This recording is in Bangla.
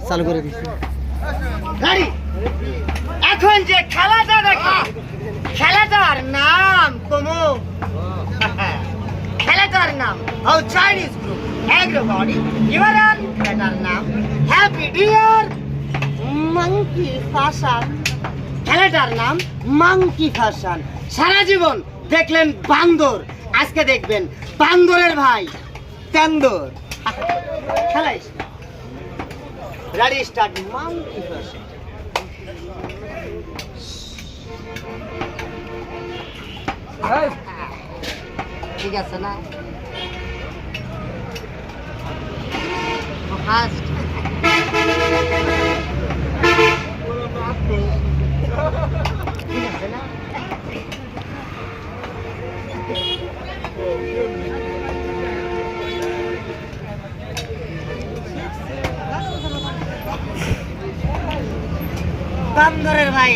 চালু করে দিচ্ছি গাড়ি এখন যে খেলাটা দেখো খেলাটার নাম কোনো খেলাটার নাম হাউ চাইনিজ গ্রুপ এগ্রোবডি ইউরান খেলাটার নাম হ্যাপি ডিয়ার মাংকি ফ্যাশন খেলাটার নাম মাংকি ফ্যাশন সারা জীবন দেখলেন বান্দর আজকে দেখবেন বান্দরের ভাই তেন্দর খেলাইস রেডি স্টার্ট মাংকি ফ্যাশন ঠিক আছে না ফার্স্ট ঠিক আছে না বান্দরের ভাই